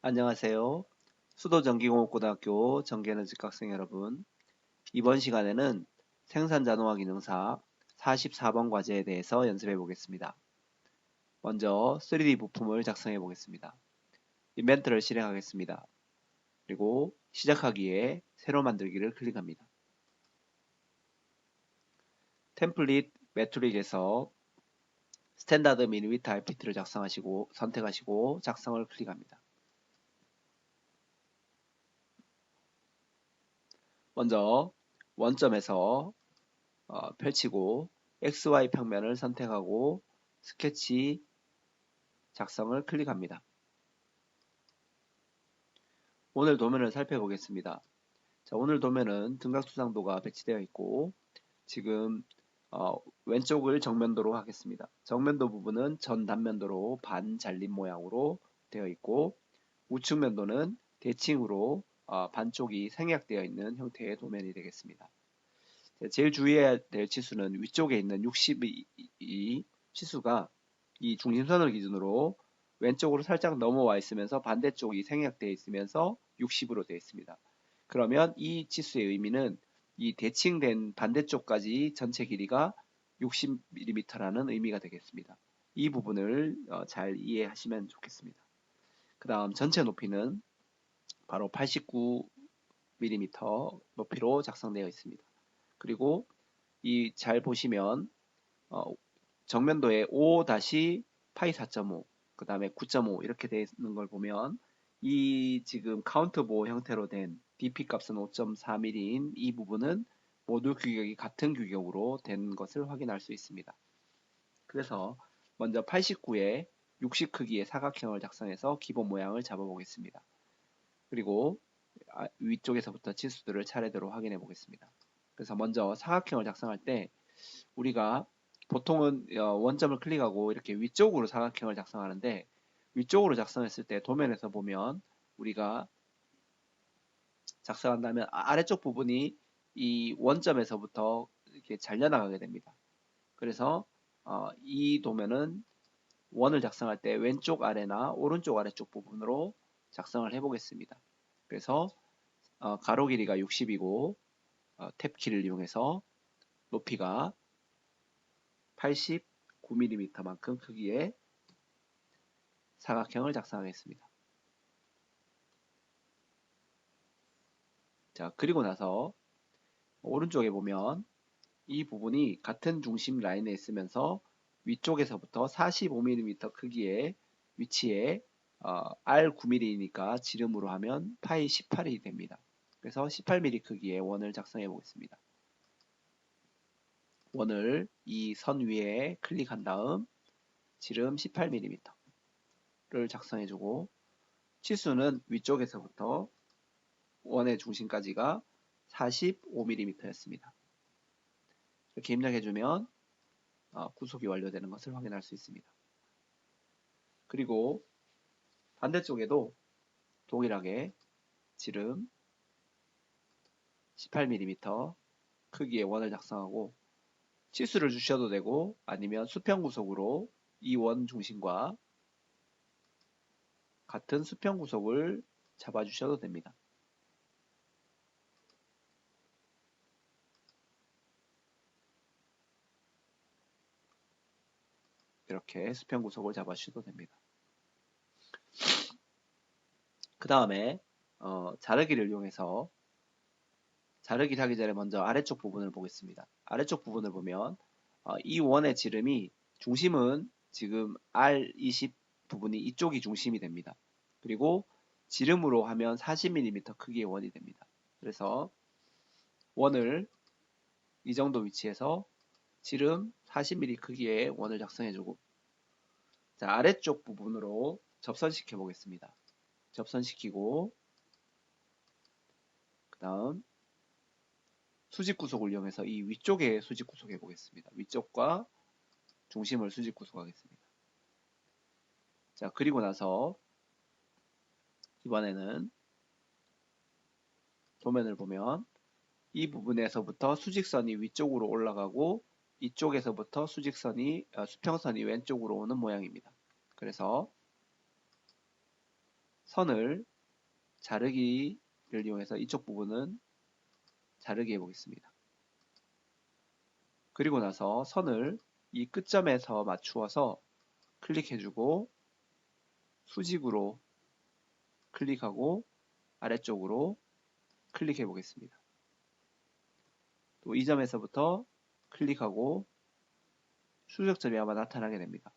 안녕하세요. 수도전기공업고등학교 전기에너지과 학생 여러분. 이번 시간에는 생산자동화 기능사 44번 과제에 대해서 연습해 보겠습니다. 먼저 3D 부품을 작성해 보겠습니다. 인벤트를 실행하겠습니다. 그리고 시작하기에 새로 만들기를 클릭합니다. 템플릿 매트릭에서 스탠다드 밀리미터 RPT를 작성하시고 선택하시고 작성을 클릭합니다. 먼저 원점에서 펼치고 XY 평면을 선택하고 스케치 작성을 클릭합니다. 오늘 도면을 살펴보겠습니다. 자, 오늘 도면은 등각수상도가 배치되어 있고 지금 왼쪽을 정면도로 하겠습니다. 정면도 부분은 전 단면도로 반 잘린 모양으로 되어 있고 우측 면도는 대칭으로 반쪽이 생략되어 있는 형태의 도면이 되겠습니다. 제일 주의해야 될 치수는 위쪽에 있는 62 치수가 이 중심선을 기준으로 왼쪽으로 살짝 넘어와 있으면서 반대쪽이 생략되어 있으면서 60으로 되어 있습니다. 그러면 이 치수의 의미는 이 대칭된 반대쪽까지 전체 길이가 60mm라는 의미가 되겠습니다. 이 부분을 잘 이해하시면 좋겠습니다. 그 다음 전체 높이는 바로 89mm 높이로 작성되어 있습니다. 그리고 이 잘 보시면 정면도에 5-파이 4.5 그 다음에 9.5 이렇게 되어 있는 걸 보면 이 지금 카운트 보호 형태로 된 DP 값은 5.4mm인 이 부분은 모두 규격이 같은 규격으로 된 것을 확인할 수 있습니다. 그래서 먼저 89에 60 크기의 사각형을 작성해서 기본 모양을 잡아보겠습니다. 그리고 위쪽에서부터 치수들을 차례대로 확인해 보겠습니다. 그래서 먼저 사각형을 작성할 때 우리가 보통은 원점을 클릭하고 이렇게 위쪽으로 사각형을 작성하는데 위쪽으로 작성했을 때 도면에서 보면 우리가 작성한다면 아래쪽 부분이 이 원점에서부터 이렇게 잘려나가게 됩니다. 그래서 이 도면은 원을 작성할 때 왼쪽 아래나 오른쪽 아래쪽 부분으로 작성을 해보겠습니다. 그래서 가로 길이가 60이고 탭 키를 이용해서 높이가 89mm만큼 크기의 사각형을 작성하겠습니다. 자, 그리고 나서 오른쪽에 보면 이 부분이 같은 중심 라인에 있으면서 위쪽에서부터 45mm 크기의 위치에 R 9mm니까 지름으로 하면 파이 18이 됩니다. 그래서 18mm 크기의 원을 작성해 보겠습니다. 원을 이 선 위에 클릭한 다음 지름 18mm를 작성해주고 치수는 위쪽에서부터 원의 중심까지가 45mm였습니다. 이렇게 입력해주면 구속이 완료되는 것을 확인할 수 있습니다. 그리고 반대쪽에도 동일하게 지름 18mm 크기의 원을 작성하고 치수를 주셔도 되고 아니면 수평 구속으로 이 원 중심과 같은 수평 구속을 잡아주셔도 됩니다. 이렇게 수평 구속을 잡아주셔도 됩니다. 그 다음에 자르기를 이용해서 자르기를 하기 전에 먼저 아래쪽 부분을 보겠습니다. 아래쪽 부분을 보면 이 원의 지름이 중심은 지금 R20 부분이 이쪽이 중심이 됩니다. 그리고 지름으로 하면 40mm 크기의 원이 됩니다. 그래서 원을 이 정도 위치에서 지름 40mm 크기의 원을 작성해주고 자, 아래쪽 부분으로 접선시켜 보겠습니다. 접선시키고 그 다음 수직 구속을 이용해서 이 위쪽에 수직 구속해 보겠습니다. 위쪽과 중심을 수직 구속하겠습니다. 자, 그리고 나서 이번에는 도면을 보면 이 부분에서부터 수직선이 위쪽으로 올라가고 이쪽에서부터 수평선이 왼쪽으로 오는 모양입니다. 그래서 선을 자르기를 이용해서 이쪽 부분은 자르기 해보겠습니다. 그리고 나서 선을 이 끝점에서 맞추어서 클릭해주고 수직으로 클릭하고 아래쪽으로 클릭해 보겠습니다. 또 이 점에서부터 클릭하고 수직점이 아마 나타나게 됩니다.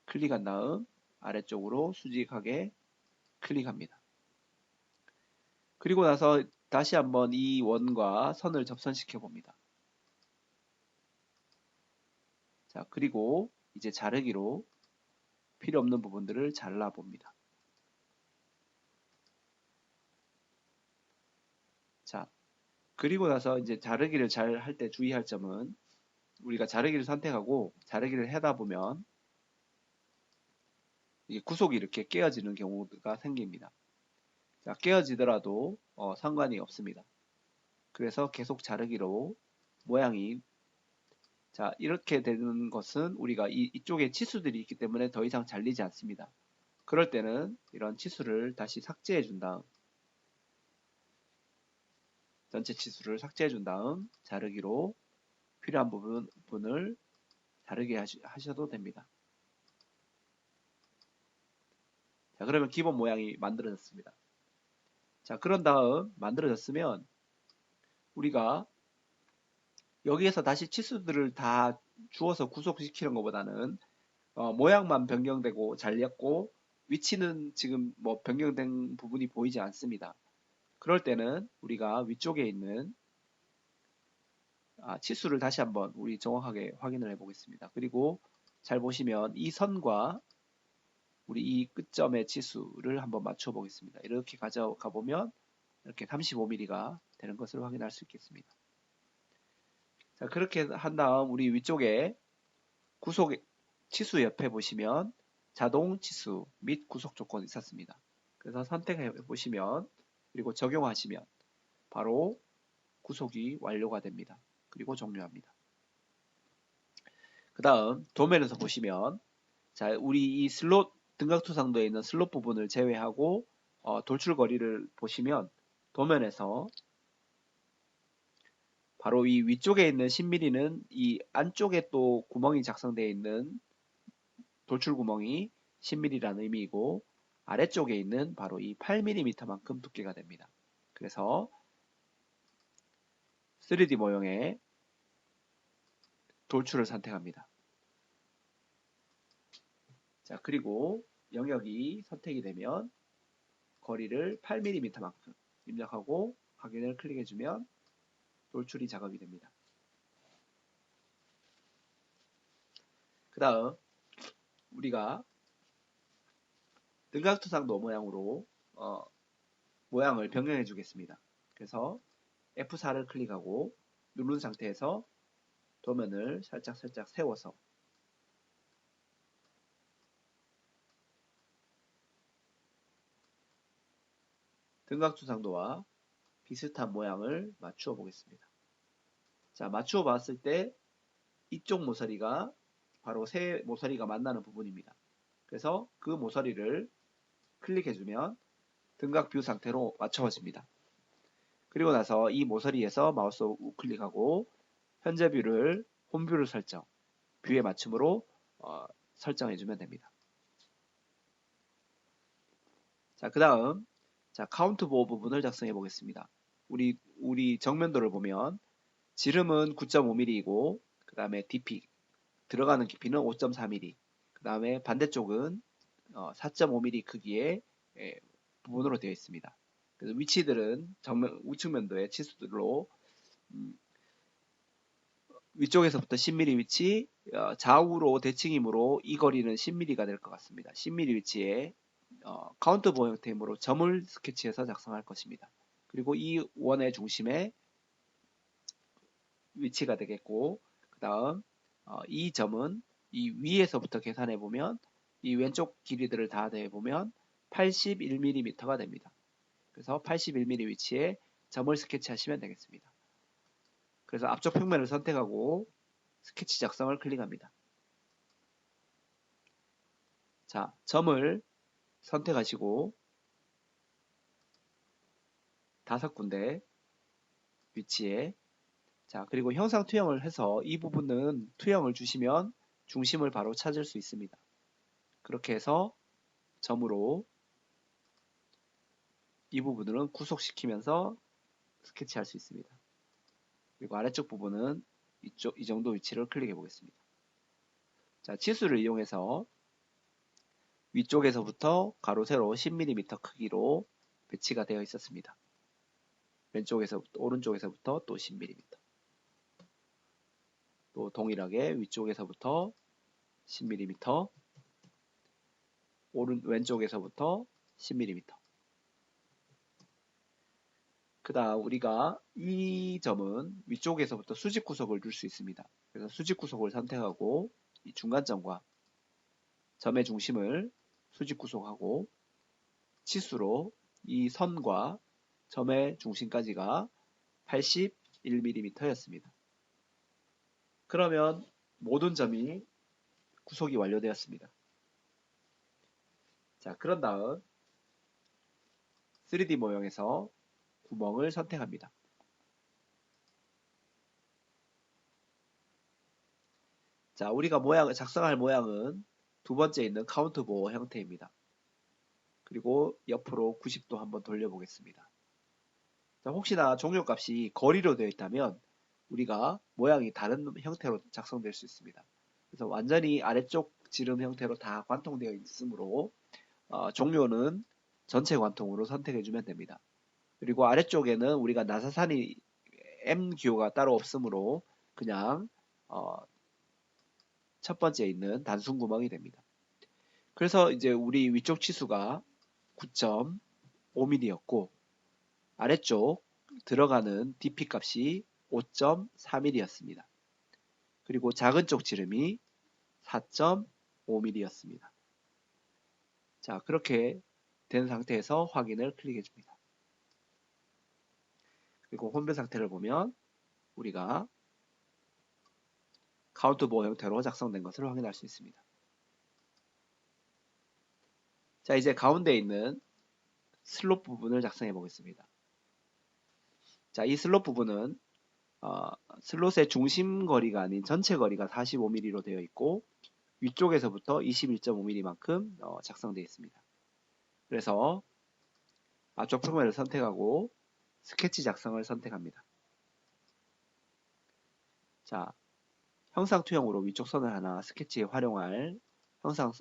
클릭한 다음 아래쪽으로 수직하게 클릭합니다. 그리고 나서 다시 한번 이 원과 선을 접선시켜 봅니다. 자, 그리고 이제 자르기로 필요 없는 부분들을 잘라 봅니다. 자, 그리고 나서 이제 자르기를 잘 할 때 주의할 점은 우리가 자르기를 선택하고 자르기를 하다 보면 이게 구속이 이렇게 깨어지는 경우가 생깁니다. 자, 깨어지더라도 상관이 없습니다. 그래서 계속 자르기로 모양이 자 이렇게 되는 것은 우리가 이쪽에 치수들이 있기 때문에 더 이상 잘리지 않습니다. 그럴 때는 이런 치수를 다시 삭제해 준 다음 전체 치수를 삭제해 준 다음 자르기로 필요한 부분을 자르게 하셔도 됩니다. 자, 그러면 기본 모양이 만들어졌습니다. 자, 그런 다음 만들어졌으면 우리가 여기에서 다시 치수들을 다 주어서 구속시키는 것보다는 모양만 변경되고 잘렸고 위치는 지금 뭐 변경된 부분이 보이지 않습니다. 그럴 때는 우리가 위쪽에 있는 치수를 다시 한번 우리 정확하게 확인을 해 보겠습니다. 그리고 잘 보시면 이 선과 우리 이 끝점의 치수를 한번 맞춰 보겠습니다. 이렇게 가져가 보면 이렇게 35mm가 되는 것을 확인할 수 있겠습니다. 자, 그렇게 한 다음 우리 위쪽에 구속 치수 옆에 보시면 자동 치수 및 구속 조건이 있었습니다. 그래서 선택해 보시면 그리고 적용하시면 바로 구속이 완료가 됩니다. 그리고 종료합니다. 그 다음 도면에서 보시면 자 우리 이 슬롯 등각투상도에 있는 슬롯 부분을 제외하고 돌출 거리를 보시면 도면에서 바로 이 위쪽에 있는 10mm는 이 안쪽에 또 구멍이 작성되어 있는 돌출 구멍이 10mm라는 의미이고 아래쪽에 있는 바로 이 8mm만큼 두께가 됩니다. 그래서 3D 모형의 돌출을 선택합니다. 자, 그리고 영역이 선택이 되면 거리를 8mm만큼 입력하고 확인을 클릭해주면 돌출이 작업이 됩니다. 그 다음 우리가 등각투상도 모양으로 모양을 변경해 주겠습니다. 그래서 F4를 클릭하고 누른 상태에서 도면을 살짝 세워서 등각투상도와 비슷한 모양을 맞추어 보겠습니다. 자, 맞추어 봤을 때 이쪽 모서리가 바로 새 모서리가 만나는 부분입니다. 그래서 그 모서리를 클릭해주면 등각 뷰 상태로 맞춰집니다. 그리고 나서 이 모서리에서 마우스 우클릭하고 현재 뷰를 홈뷰를 설정, 뷰에 맞춤으로 설정해주면 됩니다. 자, 그 다음 카운트 보호 부분을 작성해 보겠습니다. 우리 정면도를 보면 지름은 9.5mm이고 그 다음에 DP 들어가는 깊이는 5.4mm 그 다음에 반대쪽은 4.5mm 크기의 부분으로 되어 있습니다. 그래서 위치들은 우측면도의 치수들로 위쪽에서부터 10mm 위치 좌우로 대칭이므로 이 거리는 10mm가 될 것 같습니다. 10mm 위치에 카운트 보호 형태이므로 점을 스케치해서 작성할 것입니다. 그리고 이 원의 중심에 위치가 되겠고 그 다음 이 점은 이 위에서부터 계산해 보면 이 왼쪽 길이들을 다 더해보면 81mm가 됩니다. 그래서 81mm 위치에 점을 스케치하시면 되겠습니다. 그래서 앞쪽 평면을 선택하고 스케치 작성을 클릭합니다. 자, 점을 선택하시고 5군데 위치에. 자, 그리고 형상 투영을 해서 이 부분은 투영을 주시면 중심을 바로 찾을 수 있습니다. 그렇게 해서 점으로 이 부분은 구속시키면서 스케치할 수 있습니다. 그리고 아래쪽 부분은 이 정도 위치를 클릭해 보겠습니다. 자, 치수를 이용해서 위쪽에서부터 가로 세로 10mm 크기로 배치가 되어 있었습니다. 왼쪽에서부터 오른쪽에서부터 또 10mm, 또 동일하게 위쪽에서부터 10mm, 왼쪽에서부터 10mm. 그 다음 우리가 이 점은 위쪽에서부터 수직 구속을 줄 수 있습니다. 그래서 수직 구속을 선택하고 이 중간점과 점의 중심을 수직 구속하고 치수로 이 선과 점의 중심까지가 81mm였습니다. 그러면 모든 점이 구속이 완료되었습니다. 자, 그런 다음 3D 모형에서 구멍을 선택합니다. 자, 우리가 작성할 모양은 두 번째 있는 카운트 보어 형태입니다. 그리고 옆으로 90도 한번 돌려보겠습니다. 자, 혹시나 종료값이 거리로 되어 있다면 우리가 모양이 다른 형태로 작성될 수 있습니다. 그래서 완전히 아래쪽 지름 형태로 다 관통되어 있으므로 종료는 전체 관통으로 선택해주면 됩니다. 그리고 아래쪽에는 우리가 나사산이 M 기호가 따로 없으므로 그냥 첫 번째 있는 단순 구멍이 됩니다. 그래서 이제 우리 위쪽 치수가 9.5mm였고 아래쪽 들어가는 DP 값이 5.4mm였습니다. 그리고 작은 쪽 지름이 4.5mm였습니다. 자, 그렇게 된 상태에서 확인을 클릭해 줍니다. 그리고 홈배 상태를 보면 우리가 카운트 보어 형태로 작성된 것을 확인할 수 있습니다. 자, 이제 가운데 있는 슬롯 부분을 작성해 보겠습니다. 자, 이 슬롯 부분은 슬롯의 중심 거리가 아닌 전체 거리가 45mm로 되어 있고 위쪽에서부터 21.5mm만큼 작성되어 있습니다. 그래서 앞쪽 평면을 선택하고 스케치 작성을 선택합니다. 자, 형상 투영으로 위쪽 선을 하나 스케치에 활용할 형상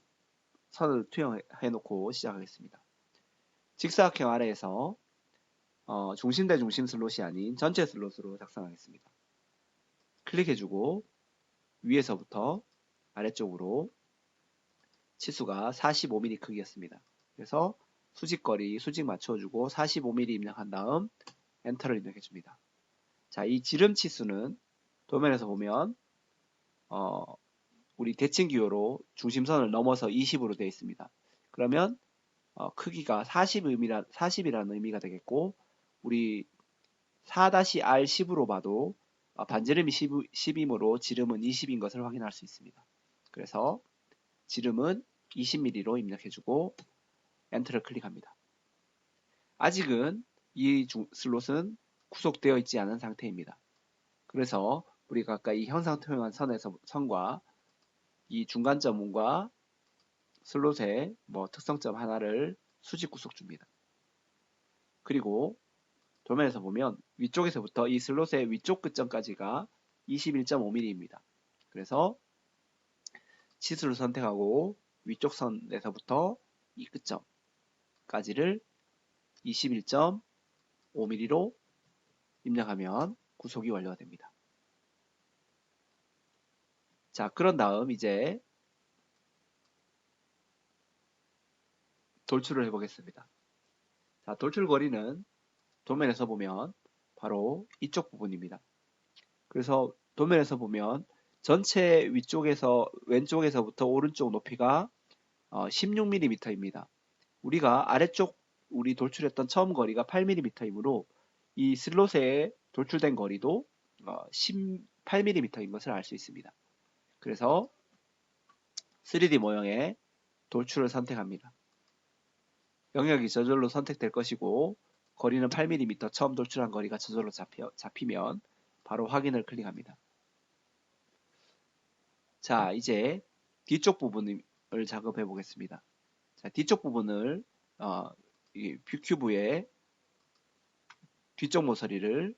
선을 투영해 놓고 시작하겠습니다. 직사각형 아래에서 중심 대 중심 슬롯이 아닌 전체 슬롯으로 작성하겠습니다. 클릭해주고 위에서부터 아래쪽으로 치수가 45mm 크기였습니다. 그래서 수직거리 수직 맞춰주고 45mm 입력한 다음 엔터를 입력해줍니다. 자, 이 지름 치수는 도면에서 보면 우리 대칭 기호로 중심선을 넘어서 20으로 되어 있습니다. 그러면 크기가 40이라는 의미가 되겠고 우리 4-R10으로 봐도 반지름이 10이므로 지름은 20인 것을 확인할 수 있습니다. 그래서 지름은 20mm로 입력해주고 엔터를 클릭합니다. 아직은 이 슬롯은 구속되어 있지 않은 상태입니다. 그래서 우리가 아까 이 형상 투영한 선과 이 중간점과 슬롯의 특성점 하나를 수직 구속 줍니다. 그리고 도면에서 보면 위쪽에서부터 이 슬롯의 위쪽 끝점까지가 21.5mm입니다. 그래서 치수를 선택하고 위쪽 선에서부터 이 끝점까지를 21.5mm로 입력하면 구속이 완료가 됩니다. 자, 그런 다음 이제 돌출을 해보겠습니다. 자, 돌출 거리는 도면에서 보면 바로 이쪽 부분입니다. 그래서 도면에서 보면 전체 왼쪽에서부터 오른쪽 높이가 16mm입니다. 우리가 아래쪽 우리 돌출했던 처음 거리가 8mm이므로 이 슬롯에 돌출된 거리도 18mm인 것을 알 수 있습니다. 그래서 3D 모형의 돌출을 선택합니다. 영역이 저절로 선택될 것이고 거리는 8mm, 처음 돌출한 거리가 저절로 잡히면 바로 확인을 클릭합니다. 자, 이제 뒤쪽 부분을 작업해 보겠습니다. 자, 뒤쪽 부분을 이 뷰큐브의 뒤쪽 모서리를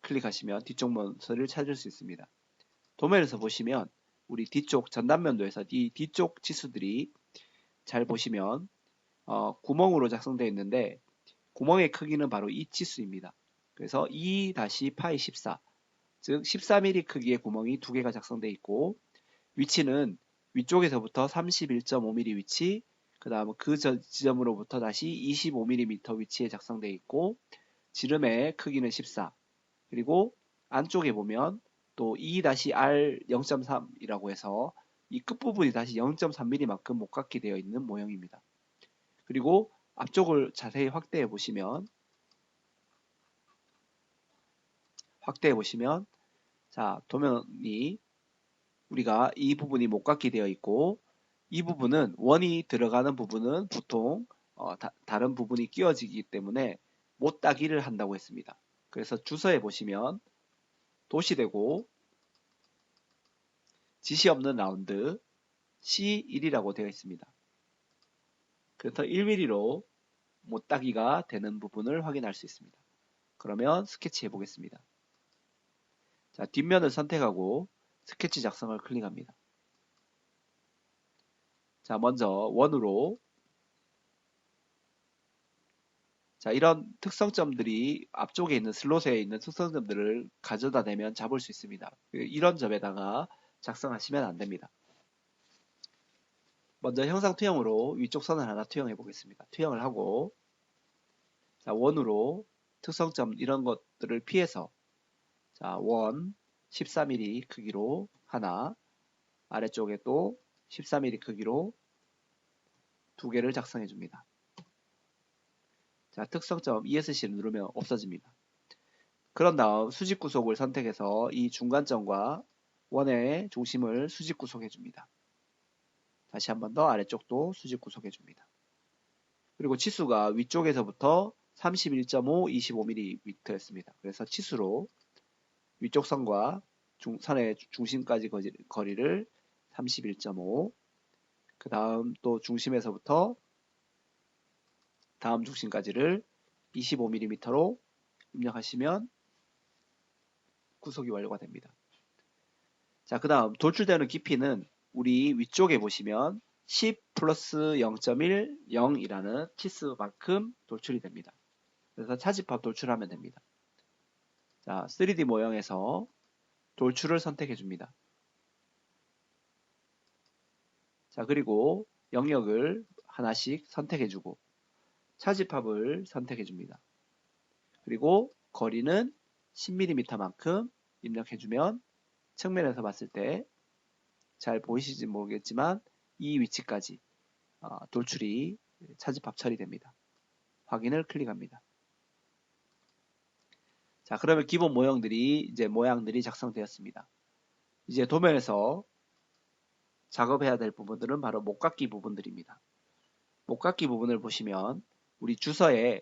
클릭하시면 뒤쪽 모서리를 찾을 수 있습니다. 도면에서 보시면 우리 뒤쪽 전단면도에서 이 뒤쪽 치수들이 잘 보시면 구멍으로 작성되어 있는데 구멍의 크기는 바로 이 치수입니다. 그래서 2-파이 14, 즉 14mm 크기의 구멍이 두 개가 작성되어 있고 위치는 위쪽에서부터 31.5mm 위치, 그 다음 그 지점으로부터 다시 25mm 위치에 작성되어 있고 지름의 크기는 14, 그리고 안쪽에 보면 또 E-R 0.3이라고 해서 이 끝부분이 다시 0.3mm만큼 목각기 되어 있는 모형입니다. 그리고 앞쪽을 자세히 확대해 보시면 자, 도면이 우리가 이 부분이 목각기 되어 있고 이 부분은 원이 들어가는 부분은 보통 다른 부분이 끼워지기 때문에 못 따기를 한다고 했습니다. 그래서 주서에 보시면 도시되고 지시 없는 라운드 C1이라고 되어 있습니다. 그래서 1mm로 못 따기가 되는 부분을 확인할 수 있습니다. 그러면 스케치 해보겠습니다. 자, 뒷면을 선택하고 스케치 작성을 클릭합니다. 자, 먼저 원으로 자, 이런 특성점들이 앞쪽에 있는 슬롯에 있는 특성점들을 가져다 대면 잡을 수 있습니다. 이런 점에다가 작성하시면 안 됩니다. 먼저 형상 투영으로 위쪽 선을 하나 투영해 보겠습니다. 투영을 하고 자, 원으로 특성점 이런 것들을 피해서 자, 원 14mm 크기로 하나, 아래쪽에 또 14mm 크기로 두 개를 작성해 줍니다. 자, 특성점 ESC를 누르면 없어집니다. 그런 다음 수직 구속을 선택해서 이 중간점과 원의 중심을 수직 구속해 줍니다. 다시 한 번 더 아래쪽도 수직 구속해 줍니다. 그리고 치수가 위쪽에서부터 31.5, 25mm였습니다. 그래서 치수로 위쪽 선과 선의 중심까지 거리를 31.5, 그 다음 또 중심에서부터 다음 중심까지를 25mm로 입력하시면 구속이 완료가 됩니다. 자, 그 다음 돌출되는 깊이는 우리 위쪽에 보시면 10 플러스 0.1, 0이라는 치수만큼 돌출이 됩니다. 그래서 차집합 돌출하면 됩니다. 자, 3D 모형에서 돌출을 선택해 줍니다. 자, 그리고 영역을 하나씩 선택해 주고 차집합을 선택해 줍니다. 그리고 거리는 10mm만큼 입력해 주면 측면에서 봤을 때 잘 보이실지 모르겠지만 이 위치까지 돌출이 차집합 처리됩니다. 확인을 클릭합니다. 자, 그러면 기본 모양들이 작성되었습니다. 이제 도면에서 작업해야 될 부분들은 바로 목각기 부분들입니다. 목각기 부분을 보시면 우리 주서에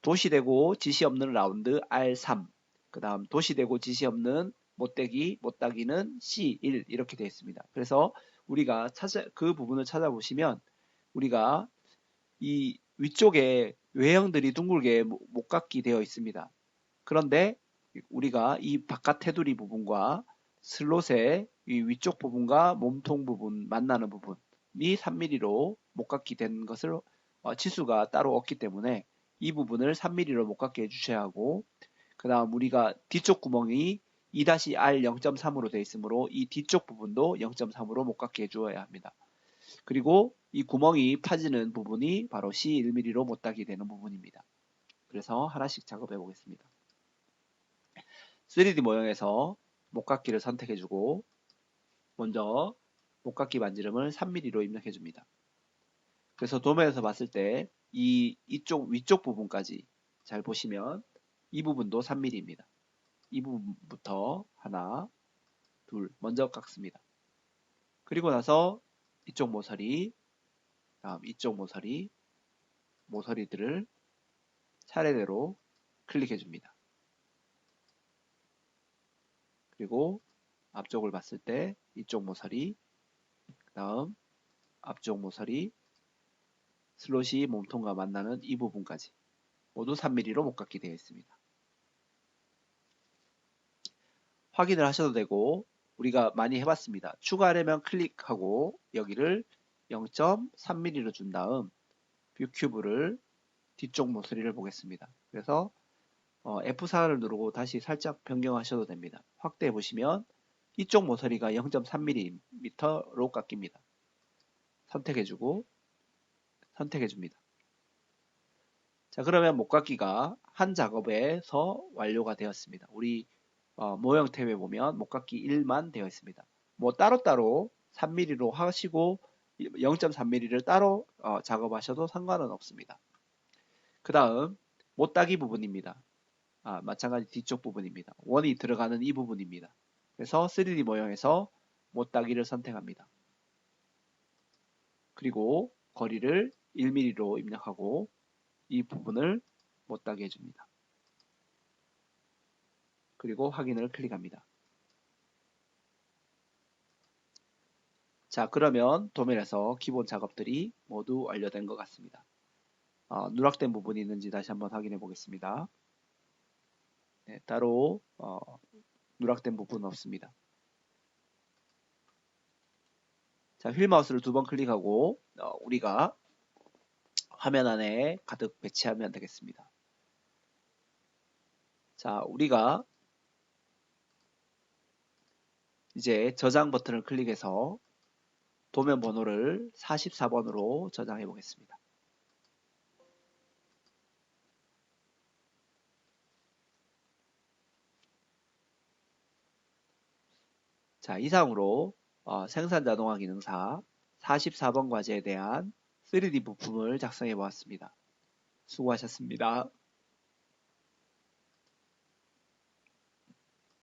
도시되고 지시 없는 라운드 R3, 그 다음 도시되고 지시 없는 못따기는 C1 이렇게 되어 있습니다. 그래서 우리가 그 부분을 찾아보시면 우리가 이 위쪽에 외형들이 둥글게 목각기 되어 있습니다. 그런데 우리가 이 바깥 테두리 부분과 슬롯의 이 위쪽 부분과 몸통 부분 만나는 부분이 3mm로 목각기 된 것을 치수가 따로 없기 때문에 이 부분을 3mm로 목각기 해주셔야 하고 그 다음 우리가 뒤쪽 구멍이 2-R 0.3으로 되어 있으므로 이 뒤쪽 부분도 0.3으로 목각기 해주어야 합니다. 그리고 이 구멍이 파지는 부분이 바로 C1mm로 못따기 되는 부분입니다. 그래서 하나씩 작업해 보겠습니다. 3D 모형에서 목각기를 선택해주고 먼저 목각기 반지름을 3mm로 입력해 줍니다. 그래서 도면에서 봤을 때 이쪽 위쪽 부분까지 잘 보시면 이 부분도 3mm입니다. 이 부분부터 하나, 둘 먼저 깎습니다. 그리고 나서 이쪽 모서리, 다음 이쪽 모서리들을 차례대로 클릭해 줍니다. 그리고 앞쪽을 봤을 때 이쪽 모서리, 그 다음 앞쪽 모서리, 슬롯이 몸통과 만나는 이 부분까지 모두 3mm로 못깎기 되어 있습니다. 확인을 하셔도 되고 우리가 많이 해봤습니다. 추가하려면 클릭하고 여기를 0.3mm로 준 다음 뷰 큐브를 뒤쪽 모서리를 보겠습니다. 그래서 F4를 누르고 다시 살짝 변경하셔도 됩니다. 확대해 보시면 이쪽 모서리가 0.3mm로 깎입니다. 선택해주고 선택해줍니다. 자, 그러면 목깎기가 한 작업에서 완료가 되었습니다. 우리 모형 탭에 보면 목깎기 1만 되어 있습니다. 뭐 따로따로 3mm로 하시고 0.3mm를 따로 작업하셔도 상관은 없습니다. 그 다음 못따기 부분입니다. 마찬가지 뒤쪽 부분입니다. 원이 들어가는 이 부분입니다. 그래서 3D 모형에서 못따기를 선택합니다. 그리고 거리를 1mm로 입력하고 이 부분을 못따게 해줍니다. 그리고 확인을 클릭합니다. 자, 그러면 도면에서 기본 작업들이 모두 완료된 것 같습니다. 누락된 부분이 있는지 다시 한번 확인해 보겠습니다. 네, 따로 누락된 부분은 없습니다. 자, 휠 마우스를 2번 클릭하고 우리가 화면 안에 가득 배치하면 되겠습니다. 자, 우리가 이제 저장 버튼을 클릭해서 도면 번호를 44번으로 저장해 보겠습니다. 자, 이상으로 생산 자동화 기능사 44번 과제에 대한 3D 부품을 작성해 보았습니다. 수고하셨습니다.